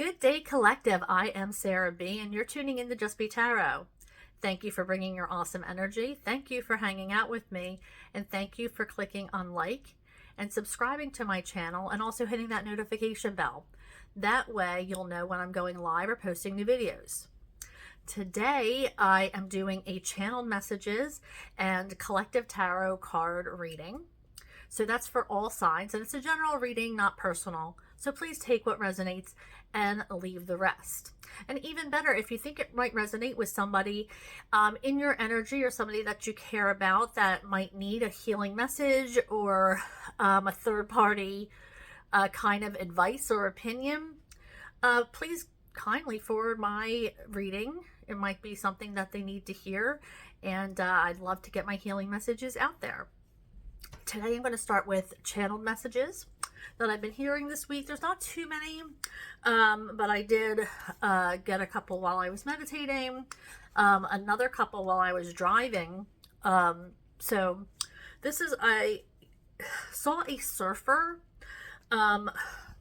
Good day, collective. I am Sarah B, and you're tuning in to Just Be Tarot. Thank you for bringing your awesome energy. Thank you for hanging out with me, and thank you for clicking on like and subscribing to my channel, and also hitting that notification bell. That way, you'll know when I'm going live or posting new videos. Today, I am doing a channeled messages and collective tarot card reading. So that's for all signs, and it's a general reading, not personal. So please take what resonates and leave the rest. And even better, if you think it might resonate with somebody in your energy, or somebody that you care about that might need a healing message, or a third party kind of advice or opinion, please kindly forward my reading. It might be something that they need to hear, and I'd love to get my healing messages out there. Today I'm going to start with channeled messages that I've been hearing this week. There's not too many, but I did get a couple while I was meditating, another couple while I was driving. So this is, I saw a surfer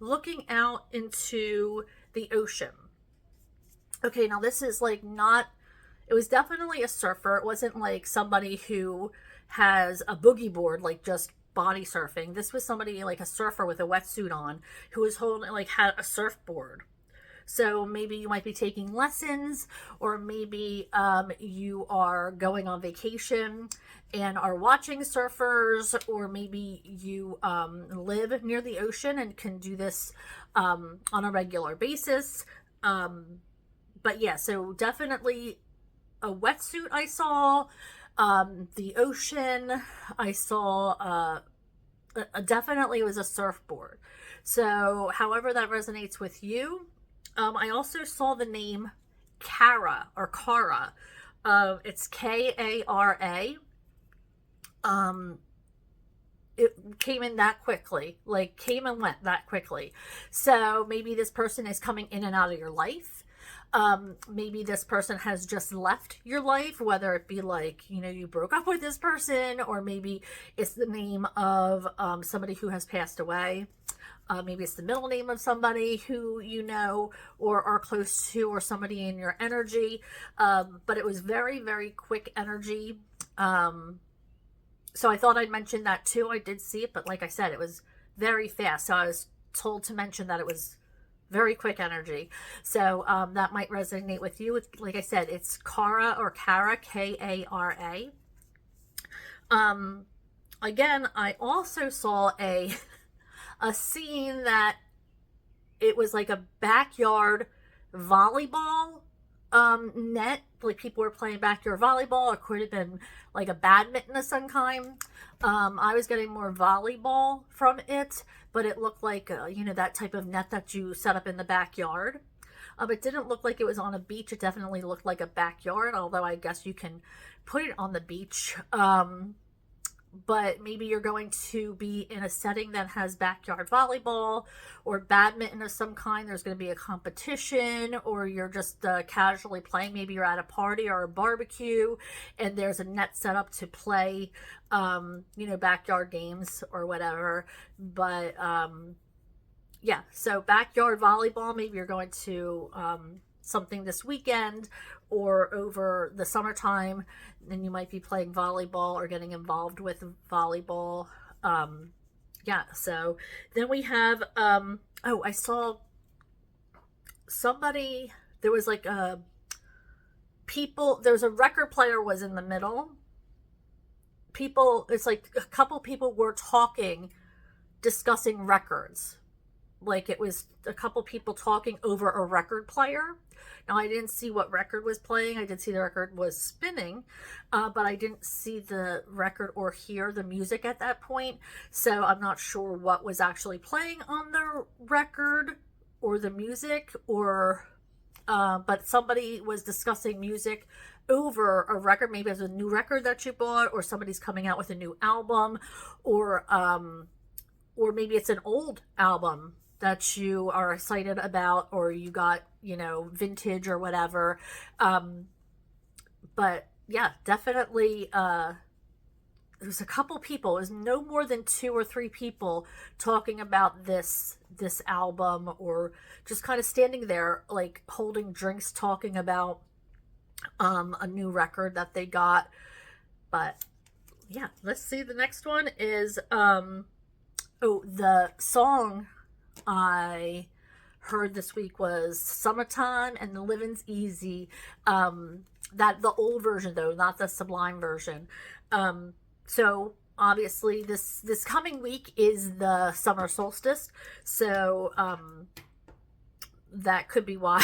looking out into the ocean. Okay, now this is like not, it was definitely a surfer. It wasn't like somebody who has a boogie board, like just body surfing. This was somebody like a surfer with a wetsuit on, who was holding, like, had a surfboard. So maybe you might be taking lessons, or maybe you are going on vacation and are watching surfers, or maybe you live near the ocean and can do this on a regular basis. But yeah, so definitely a wetsuit I saw. The ocean, I saw, definitely it was a surfboard. So however that resonates with you. I also saw the name Kara, or Kara. It's Kara. It came in that quickly, like came and went that quickly. So maybe this person is coming in and out of your life. Maybe this person has just left your life, whether it be like, you know, you broke up with this person, or maybe it's the name of somebody who has passed away. Maybe it's the middle name of somebody who you know or are close to, or somebody in your energy. But it was very, very quick energy. So I thought I'd mention that too. I did see it, but like I said, it was very fast. So I was told to mention that it was very quick energy. So that might resonate with you. Like I said, it's Kara, or Kara, Kara. Again, I also saw a scene that it was like a backyard volleyball net. Like people were playing backyard volleyball. It could have been like a badminton of some kind. I was getting more volleyball from it, but it looked like, you know, that type of net that you set up in the backyard. It didn't look like it was on a beach. It definitely looked like a backyard, although I guess you can put it on the beach. But maybe you're going to be in a setting that has backyard volleyball or badminton of some kind. There's going to be a competition, or you're just casually playing. Maybe you're at a party or a barbecue, and there's a net set up to play, you know, backyard games or whatever. But yeah, so backyard volleyball, maybe you're going to something this weekend or over the summertime, then you might be playing volleyball or getting involved with volleyball. Yeah, so then we have, oh, I saw somebody, there was like a there's a record player was in the middle. It's like a couple people were talking, discussing records. Like it was a couple people talking over a record player. Now, I didn't see what record was playing. I did see the record was spinning, but I didn't see the record or hear the music at that point. So I'm not sure what was actually playing on the record or the music, or but somebody was discussing music over a record. Maybe it's a new record that you bought, or somebody's coming out with a new album, or maybe it's an old album that you are excited about, or you got, you know, vintage or whatever. But yeah, definitely was a couple people, it was no more than 2 or 3 people talking about this album, or just kind of standing there like holding drinks talking about a new record that they got. But yeah, let's see. The next one is the song I heard this week was Summertime and the Living's Easy. That the old version though, not the Sublime version. So obviously this coming week is the summer solstice. So that could be why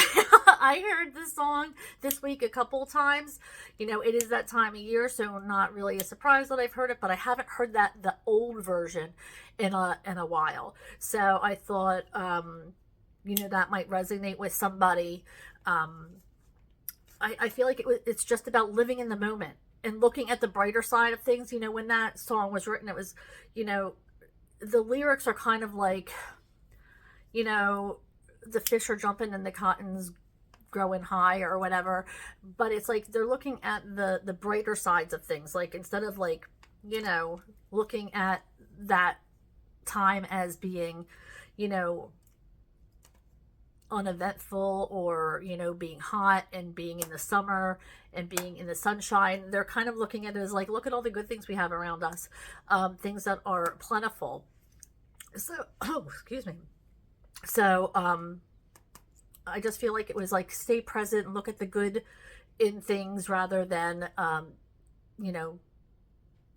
I heard this song this week a couple of times. You know, it is that time of year, so not really a surprise that I've heard it, but I haven't heard the old version in a while. So I thought, you know, that might resonate with somebody. I feel like it's just about living in the moment and looking at the brighter side of things. You know, when that song was written, it was, you know, the lyrics are kind of like, you know, the fish are jumping and the cotton's growing high or whatever, but it's like they're looking at the brighter sides of things. Like, instead of like, you know, looking at that time as being, you know, uneventful, or, you know, being hot and being in the summer and being in the sunshine, they're kind of looking at it as like, look at all the good things we have around us, things that are plentiful. So excuse me. So I just feel like it was like, stay present and look at the good in things, rather than you know,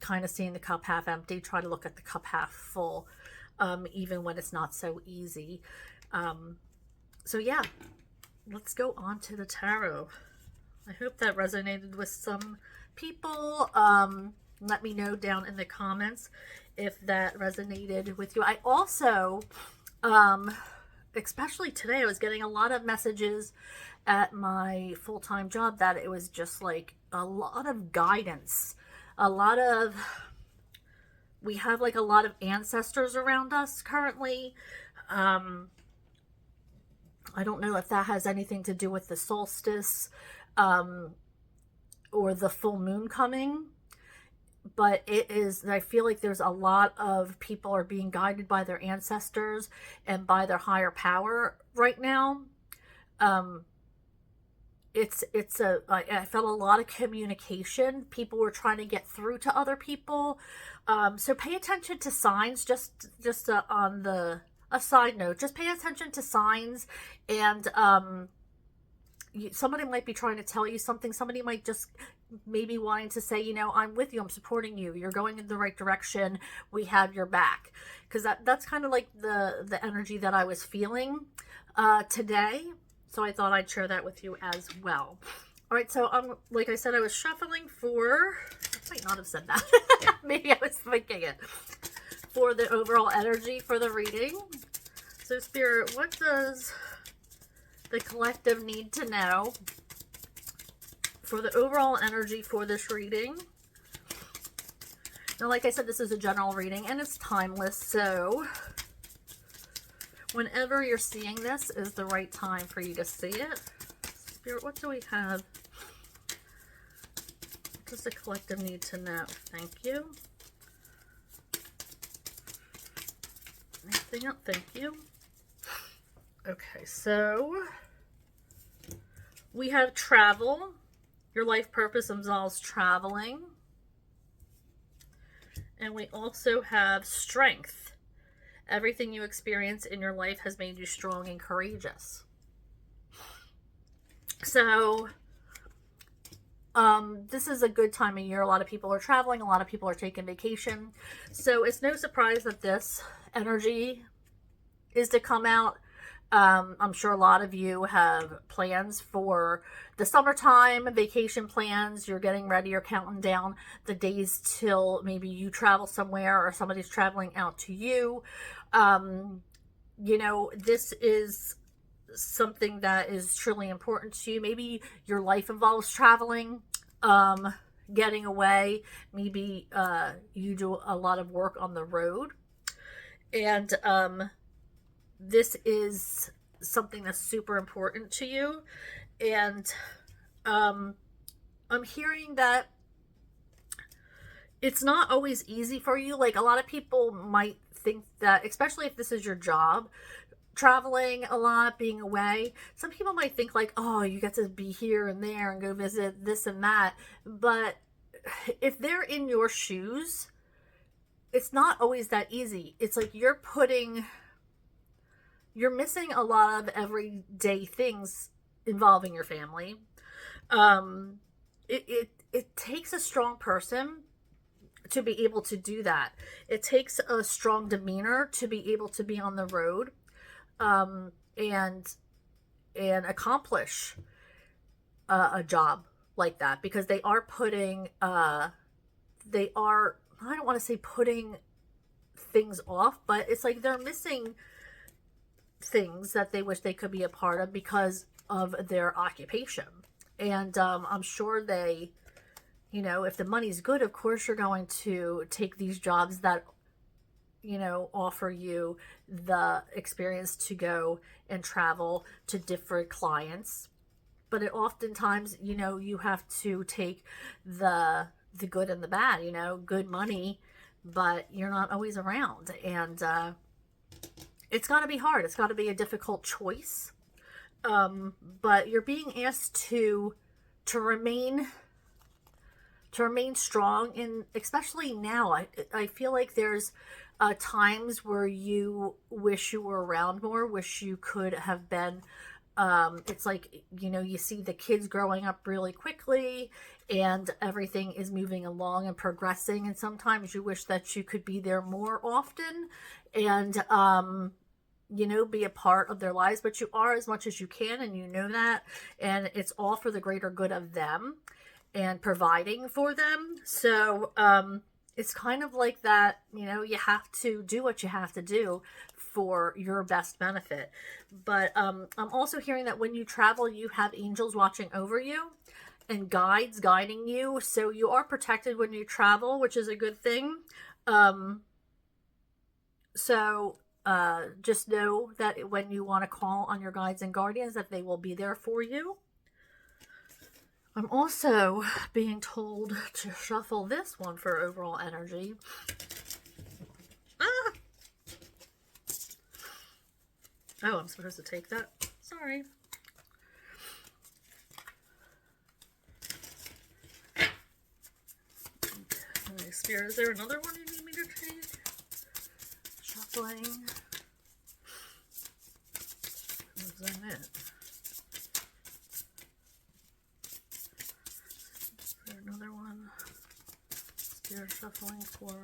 kind of seeing the cup half empty. Try to look at the cup half full, even when it's not so easy. So yeah, let's go on to the tarot. I hope that resonated with some people. Let me know down in the comments if that resonated with you. I also, especially today, I was getting a lot of messages at my full-time job that it was just like a lot of guidance. We have like a lot of ancestors around us currently. I don't know if that has anything to do with the solstice, or the full moon coming, but it is, I feel like there's a lot of people are being guided by their ancestors and by their higher power right now. I felt a lot of communication. People were trying to get through to other people. So pay attention to signs, just on a side note, just pay attention to signs. And somebody might be trying to tell you something. Somebody might just maybe wanting to say, you know, I'm with you, I'm supporting you, you're going in the right direction, we have your back. Because that's kind of like the energy that I was feeling today. So I thought I'd share that with you as well. All right, so like I said, I was shuffling for, I might not have said that. Maybe I was thinking it. For the overall energy for the reading. So Spirit, what does the collective need to know for the overall energy for this reading? Now, like I said, this is a general reading and it's timeless, so whenever you're seeing this is the right time for you to see it. Spirit, what do we have? What does the collective need to know? Thank you. Anything else? Thank you. Okay, so we have travel. Your life purpose involves traveling. And we also have strength. Everything you experience in your life has made you strong and courageous. So this is a good time of year. A lot of people are traveling. A lot of people are taking vacation. So it's no surprise that this energy is to come out. I'm sure a lot of you have plans for the summertime, vacation plans. You're getting ready, you're counting down the days till maybe you travel somewhere or somebody's traveling out to you. You know, this is something that is truly important to you. Maybe your life involves traveling, getting away. Maybe you do a lot of work on the road. And this is something that's super important to you. And I'm hearing that it's not always easy for you. Like, a lot of people might think that, especially if this is your job, traveling a lot, being away, some people might think like, oh, you get to be here and there and go visit this and that. But if they're in your shoes, it's not always that easy. It's like you're missing a lot of everyday things involving your family. Um, it takes a strong person to be able to do that. It takes a strong demeanor to be able to be on the road, um, and accomplish a job like that, because they are, I don't want to say putting things off, but it's like they're missing things that they wish they could be a part of because of their occupation. And I'm sure they, if the money's good, of course you're going to take these jobs that, offer you the experience to go and travel to different clients. But it oftentimes, you have to take the good and the bad, good money, but you're not always around. And it's got to be hard. It's got to be a difficult choice. But you're being asked to remain strong, and especially now, I feel like there's times where you wish you were around more, wish you could have been. It's like, you see the kids growing up really quickly and everything is moving along and progressing, and sometimes you wish that you could be there more often and be a part of their lives. But you are, as much as you can, and that, and it's all for the greater good of them and providing for them. So it's kind of like that, you have to do what you have to do for your best benefit. But I'm also hearing that when you travel, you have angels watching over you and guides guiding you. So you are protected when you travel, which is a good thing. So just know that when you want to call on your guides and guardians, that they will be there for you. I'm also being told to shuffle this one for overall energy. Ah! Oh, I'm supposed to take that. Sorry. Okay, Spirit, is there another one you need me to take? Shuffling. Is that it? Is there another one? Spirit shuffling for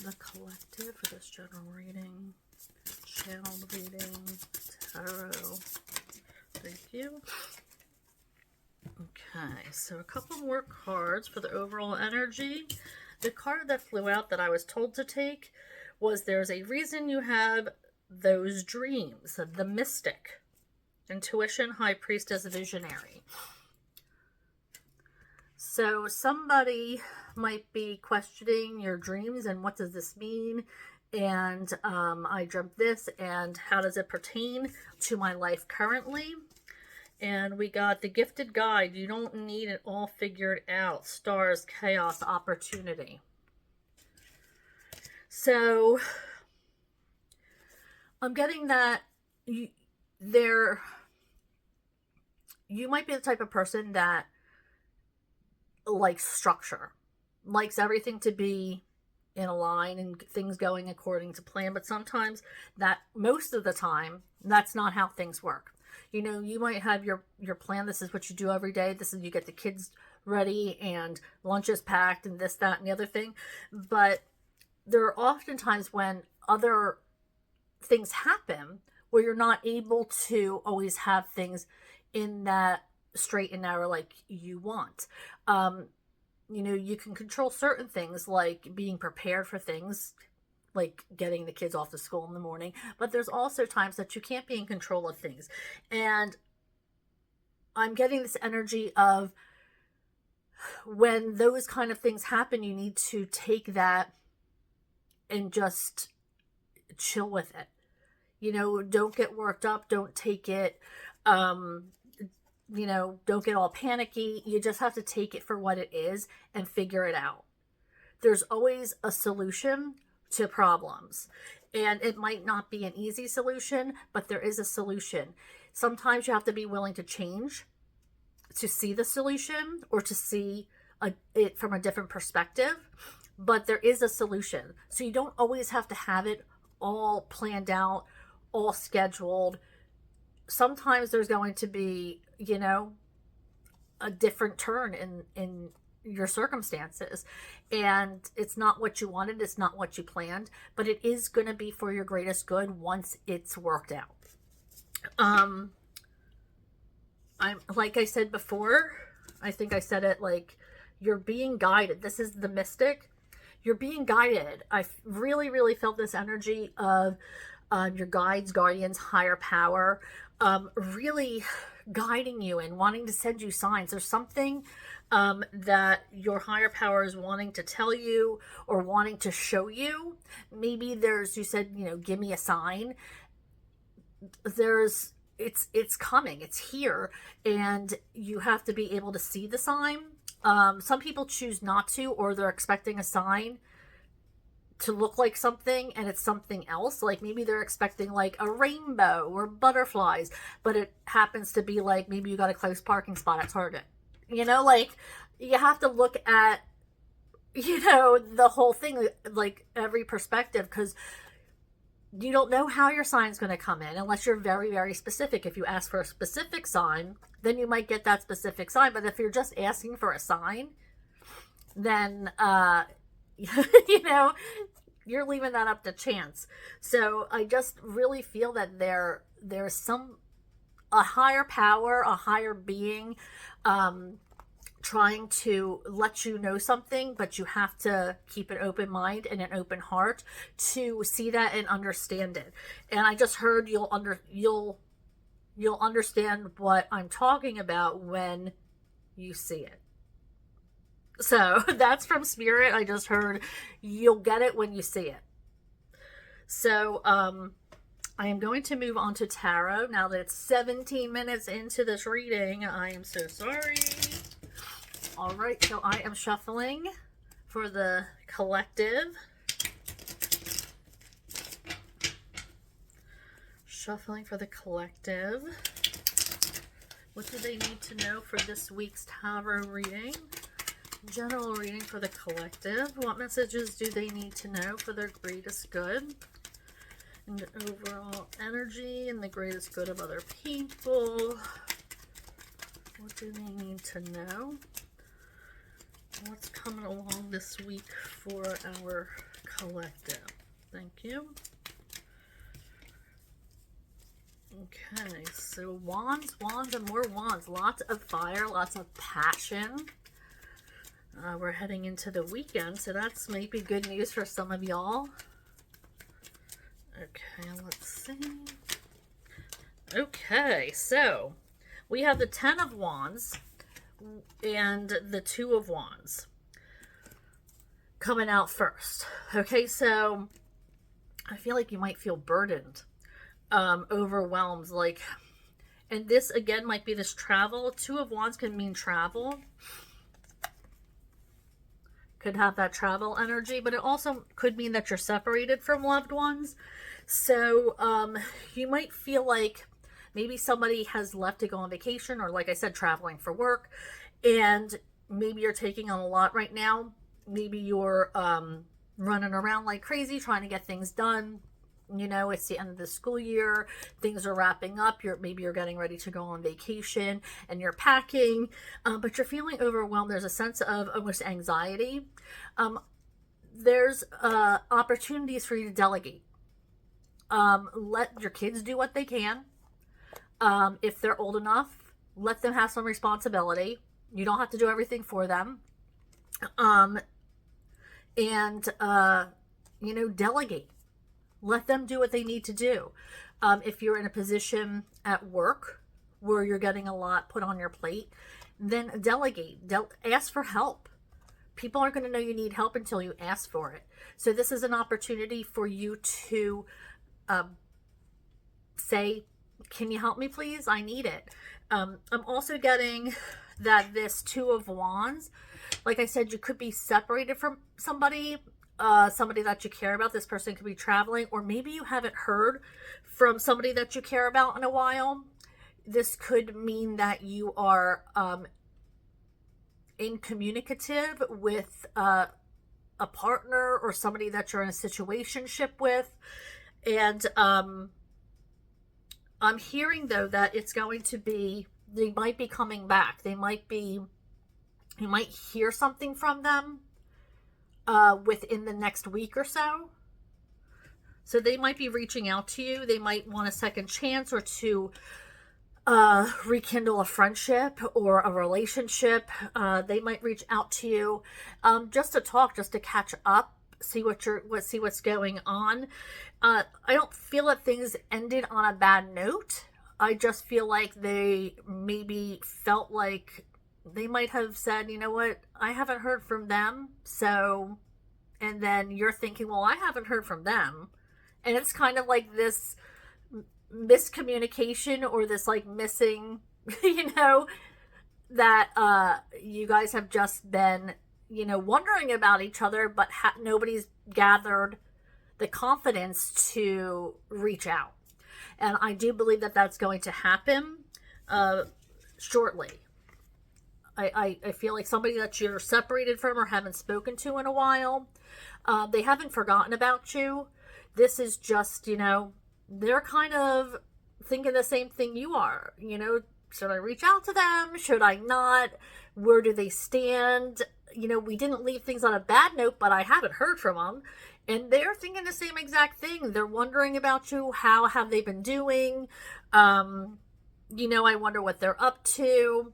the collective for this general reading. Channeled reading, tarot. Thank you. Okay, so a couple more cards for the overall energy. The card that flew out that I was told to take was there's a reason you have those dreams. The Mystic, Intuition, High Priestess, Visionary. So somebody might be questioning your dreams and what does this mean? And I dreamt this, and how does it pertain to my life currently? And we got the Gifted Guide. You don't need it all figured out. Stars, chaos, opportunity. So I'm getting that you might be the type of person that likes structure, likes everything to be in a line and things going according to plan. But sometimes, most of the time, that's not how things work. You might have your plan. This is what you do every day. This is, you get the kids ready and lunch is packed and this, that, and the other thing. But there are often times when other things happen where you're not able to always have things in that straight and narrow like you want. You can control certain things, like being prepared for things, like getting the kids off to school in the morning. But there's also times that you can't be in control of things. And I'm getting this energy of when those kind of things happen, you need to take that and just chill with it. Don't get worked up. Don't take it. don't get all panicky. You just have to take it for what it is and figure it out. There's always a solution to problems. And it might not be an easy solution, but there is a solution. Sometimes you have to be willing to change to see the solution, or to see it from a different perspective. But there is a solution. So you don't always have to have it all planned out, all scheduled. Sometimes there's going to be, a different turn in your circumstances, and it's not what you wanted, it's not what you planned, but it is going to be for your greatest good once it's worked out. I'm, like I said before, I think I said it, like, you're being guided. This is the mystic. You're being guided. I really, really felt this energy of your guides, guardians, higher power, really guiding you and wanting to send you signs. There's something that your higher power is wanting to tell you or wanting to show you. Maybe you said, give me a sign. It's coming, it's here, and you have to be able to see the sign. Some people choose not to, or they're expecting a sign to look like something and it's something else. Like maybe they're expecting like a rainbow or butterflies, but it happens to be like maybe you got a closed parking spot at Target. Like you have to look at the whole thing, like every perspective, because you don't know how your sign's going to come in unless you're very, very specific. If you ask for a specific sign, then you might get that specific sign. But if you're just asking for a sign, then you're leaving that up to chance. So I just really feel that there's a higher power, a higher being, trying to let you know something, but you have to keep an open mind and an open heart to see that and understand it. And I just heard you'll understand what I'm talking about when you see it. So that's from Spirit. I just heard you'll get it when you see it. So I am going to move on to tarot now that it's 17 minutes into this reading. I am so sorry. All right, so I am shuffling for the collective. Shuffling for the collective. What do they need to know for this week's tarot reading? General reading for the collective. What messages do they need to know for their greatest good? And the overall energy and the greatest good of other people. What do they need to know? What's coming along this week for our collective? Thank you. Okay, so wands, and more wands. Lots of fire, lots of passion. We're heading into the weekend, so that's maybe good news for some of y'all. Okay, let's see. Okay, so we have the 10 of Wands and the 2 of Wands coming out first. Okay, so I feel like you might feel burdened, overwhelmed, and this again might be this travel. 2 of Wands can mean travel. Could have that travel energy, but it also could mean that you're separated from loved ones. So you might feel like maybe somebody has left to go on vacation, or like I said, traveling for work, and maybe you're taking on a lot right now. Maybe you're running around like crazy trying to get things done. It's the end of the school year, things are wrapping up, maybe you're getting ready to go on vacation and you're packing, but you're feeling overwhelmed. There's a sense of almost anxiety. There's opportunities for you to delegate. Let your kids do what they can. If they're old enough, let them have some responsibility. You don't have to do everything for them. Delegate. Let them do what they need to do. If you're in a position at work where you're getting a lot put on your plate, then delegate. Ask for help. People aren't going to know you need help until you ask for it. So this is an opportunity for you to say, Can you help me, please? I need it. I'm also getting that this Two of Wands, like I said, you could be separated from somebody, somebody that you care about. This person could be traveling, or maybe you haven't heard from somebody that you care about in a while. This could mean that you are incommunicative with a partner or somebody that you're in a situationship with. And I'm hearing, though, that it's going to be, they might be coming back. You might hear something from them within the next week or so. So they might be reaching out to you. They might want a second chance or to rekindle a friendship or a relationship. They might reach out to you just to talk, just to catch up, see what's going on. I don't feel that things ended on a bad note. I just feel like they maybe felt like they might have said, you know what, I haven't heard from them. So, and then you're thinking, well, I haven't heard from them. And it's kind of like this miscommunication, or this like missing, that you guys have just been, wondering about each other, but nobody's gathered the confidence to reach out. And I do believe that that's going to happen shortly. I feel like somebody that you're separated from or haven't spoken to in a while, they haven't forgotten about you. This is just, they're kind of thinking the same thing you are. Should I reach out to them? Should I not? Where do they stand? We didn't leave things on a bad note, but I haven't heard from them. And they're thinking the same exact thing. They're wondering about you. How have they been doing? I wonder what they're up to.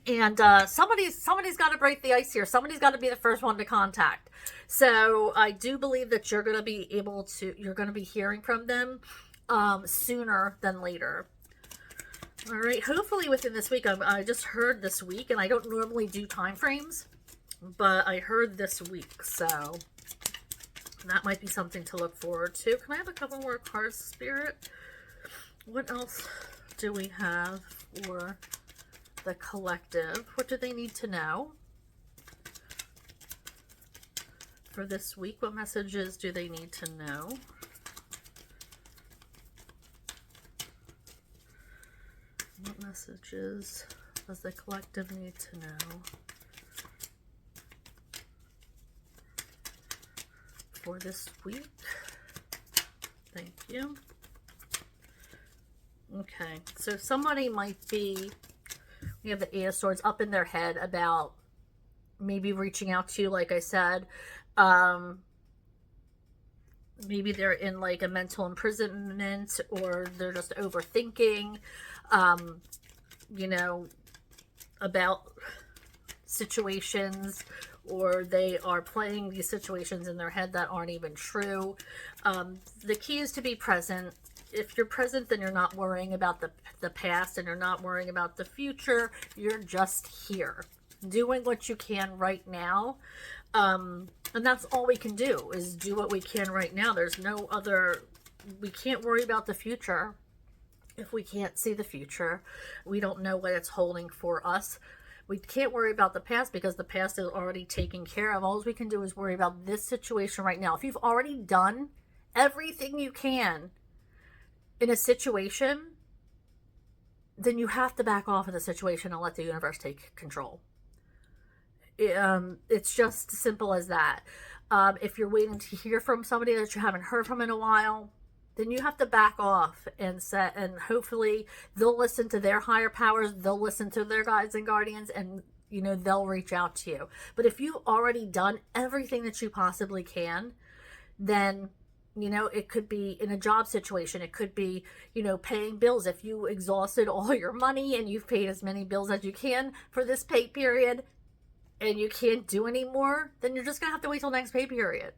And somebody's got to break the ice here. Somebody's got to be the first one to contact. So I do believe that you're going to be hearing from them sooner than later. All right, hopefully within this week. I just heard this week, and I don't normally do time frames, but I heard this week, so that might be something to look forward to. Can I have a couple more cards, Spirit? What else do we have for the collective? What do they need to know for this week? What messages do they need to know? What messages does the collective need to know for this week? Thank you. Okay, so somebody might be, we have the Eight of Swords up in their head about maybe reaching out to you, like I said. Maybe they're in like a mental imprisonment, or they're just overthinking, about situations, or they are playing these situations in their head that aren't even true. The key is to be present. If you're present, then you're not worrying about the past, and you're not worrying about the future. You're just here, doing what you can right now. And that's all we can do, is do what we can right now. There's no other, we can't worry about the future if we can't see the future. We don't know what it's holding for us. We can't worry about the past because the past is already taken care of. All we can do is worry about this situation right now. If you've already done everything you can in a situation, then you have to back off of the situation and let the universe take control. It's just simple as that. If you're waiting to hear from somebody that you haven't heard from in a while, then you have to back off and hopefully they'll listen to their higher powers. They'll listen to their guides and guardians, and they'll reach out to you. But if you've already done everything that you possibly can, then it could be in a job situation. It could be, paying bills. If you exhausted all your money and you've paid as many bills as you can for this pay period, and you can't do any more, then you're just going to have to wait till next pay period.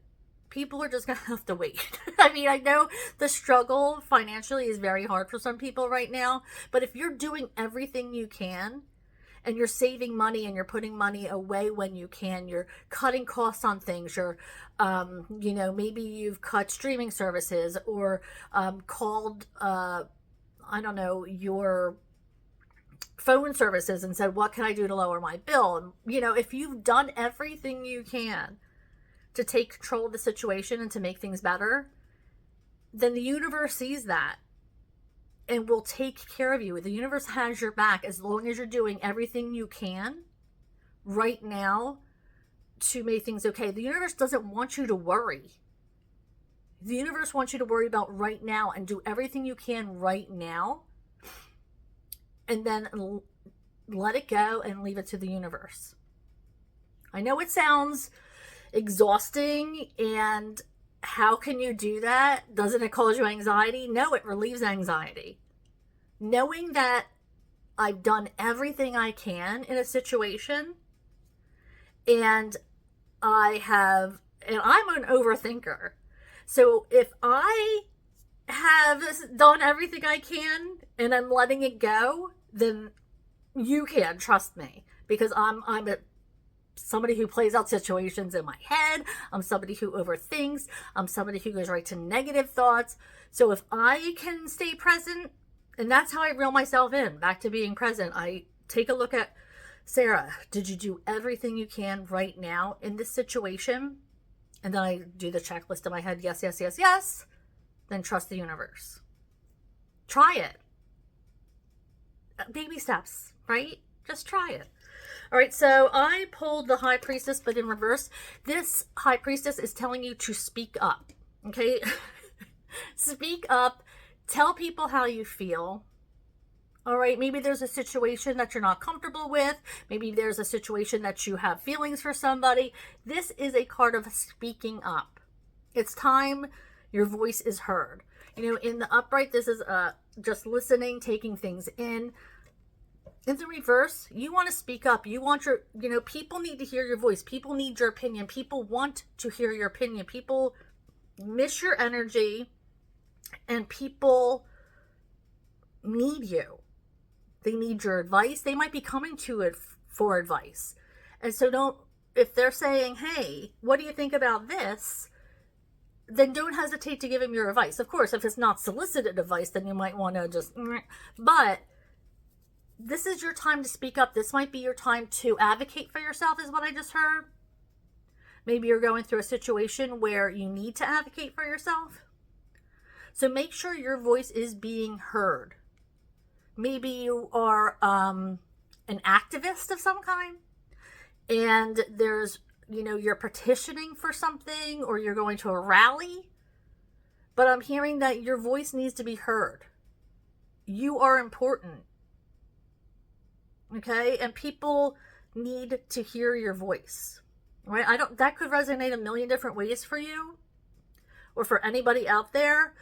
People are just going to have to wait. I mean, I know the struggle financially is very hard for some people right now, but if you're doing everything you can, and you're saving money and you're putting money away when you can, you're cutting costs on things, you're, maybe you've cut streaming services, or called I don't know, your phone services and said, what can I do to lower my bill? And, you know, if you've done everything you can to take control of the situation and to make things better, then the universe sees that and will take care of you. The universe has your back as long as you're doing everything you can right now to make things okay. The universe doesn't want you to worry. The universe wants you to worry about right now and do everything you can right now, and then let it go and leave it to the universe. I know it sounds exhausting, and how can you do that? Doesn't it cause you anxiety? No, it relieves anxiety. Knowing that I've done everything I can in a situation, and I'm an overthinker. So if I have done everything I can and I'm letting it go, then you can trust me, because I'm somebody who plays out situations in my head. I'm somebody who overthinks. I'm somebody who goes right to negative thoughts. So if I can stay present, and that's how I reel myself in, back to being present. I take a look at, Sarah, did you do everything you can right now in this situation? And then I do the checklist in my head. Yes, yes, yes, yes. Then trust the universe. Try it. Baby steps, right? Just try it. All right, so I pulled the High Priestess, but in reverse. This High Priestess is telling you to speak up, okay? Speak up. Tell people how you feel. All right, maybe there's a situation that you're not comfortable with. Maybe there's a situation that you have feelings for somebody. This is a card of speaking up. It's time your voice is heard. You know, in the upright, this is just listening, taking things in. In the reverse, you want to speak up. You want people need to hear your voice. People need your opinion. People want to hear your opinion. People miss your energy, and people need you. They need your advice. They might be coming to it for advice. And so if they're saying, hey, what do you think about this? Then don't hesitate to give them your advice. Of course, if it's not solicited advice, then you might want to just, but this is your time to speak up. This might be your time to advocate for yourself, is what I just heard. Maybe you're going through a situation where you need to advocate for yourself. So make sure your voice is being heard. Maybe you are an activist of some kind, and there's, you're petitioning for something, or you're going to a rally, but I'm hearing that your voice needs to be heard. You are important. Okay? And people need to hear your voice. Right? That could resonate a million different ways for you, or for anybody out there.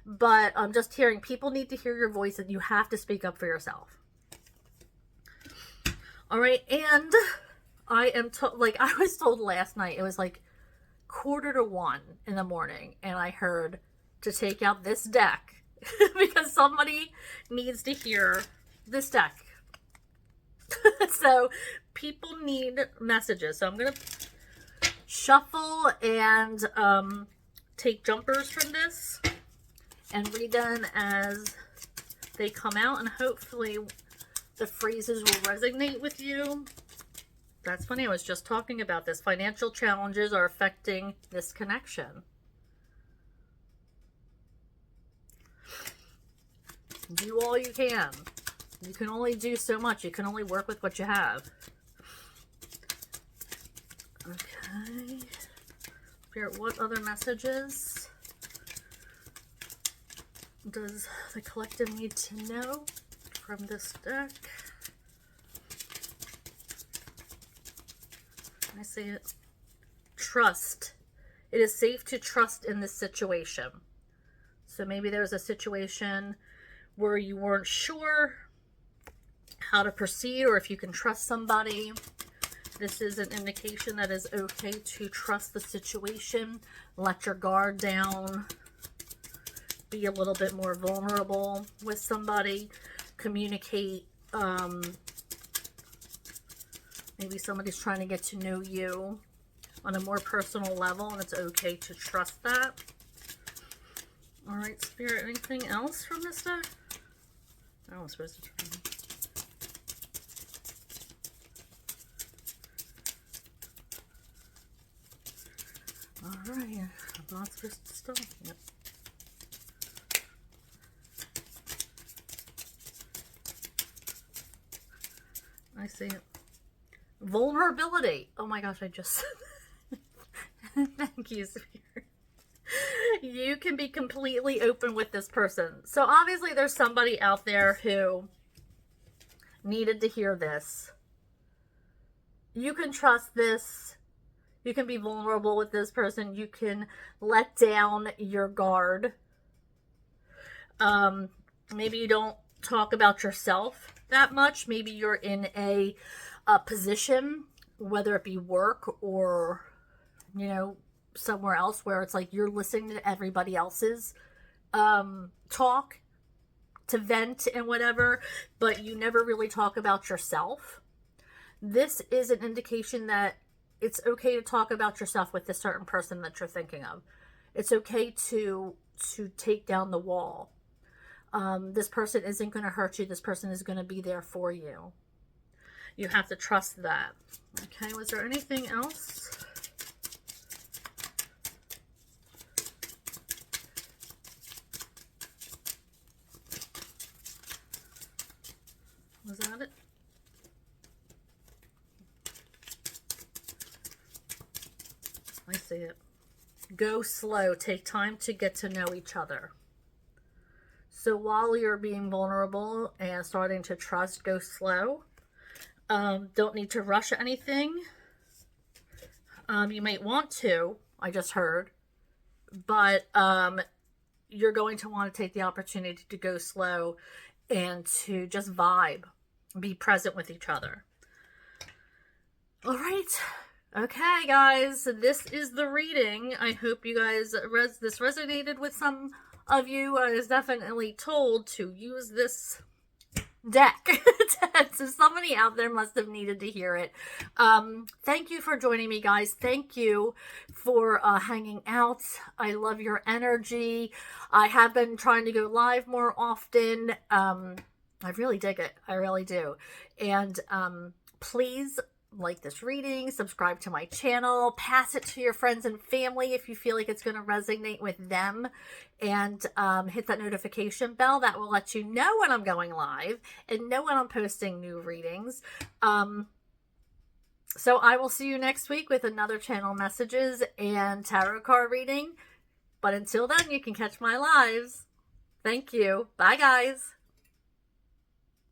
But I'm just hearing people need to hear your voice, and you have to speak up for yourself. All right. And I am I was told last night, it was like 1:45 in the morning, and I heard to take out this deck because somebody needs to hear this deck. So people need messages. So I'm going to shuffle and take jumpers from this and read them as they come out, and hopefully the phrases will resonate with you. That's funny, I was just talking about this. Financial challenges are affecting this connection. Do all you can. You can only do so much. You can only work with what you have. Okay. Spirit, what other messages does the collective need to know from this deck? I see it. Trust. It is safe to trust in this situation. So maybe there's a situation where you weren't sure how to proceed, or if you can trust somebody. This is an indication that it's okay to trust the situation. Let your guard down. Be a little bit more vulnerable with somebody. Communicate. Maybe somebody's trying to get to know you on a more personal level, and it's okay to trust that. All right, Spirit, anything else from this deck? I was supposed to turn. Alright, I'm not supposed to stop. Yep. I see it. Vulnerability. Oh my gosh, I just... Thank you, Spirit. You can be completely open with this person. So obviously there's somebody out there who needed to hear this. You can trust this. You can be vulnerable with this person. You can let down your guard. Maybe you don't talk about yourself that much. Maybe you're in a position, whether it be work or, you know, somewhere else where it's like you're listening to everybody else's talk, to vent and whatever, but you never really talk about yourself. This is an indication that it's okay to talk about yourself with this certain person that you're thinking of. It's okay to take down the wall. This person isn't going to hurt you. This person is going to be there for you. You have to trust that. Okay, was there anything else? Was that it? I see it. Go slow. Take time to get to know each other. So while you're being vulnerable and starting to trust, go slow. Don't need to rush anything. You might want to, I just heard, but you're going to want to take the opportunity to go slow and to just vibe, be present with each other. All right. Okay, guys, this is the reading. I hope you guys, this resonated with some of you. I was definitely told to use this deck. So somebody out there must have needed to hear it. Thank you for joining me, guys. Thank you for hanging out. I love your energy. I have been trying to go live more often. I really dig it. I really do. And please like this reading, subscribe to my channel, pass it to your friends and family if you feel like it's going to resonate with them, and hit that notification bell. That will let you know when I'm going live and know when I'm posting new readings. So I will see you next week with another channel messages and tarot card reading. But until then, you can catch my lives. Thank you. Bye, guys.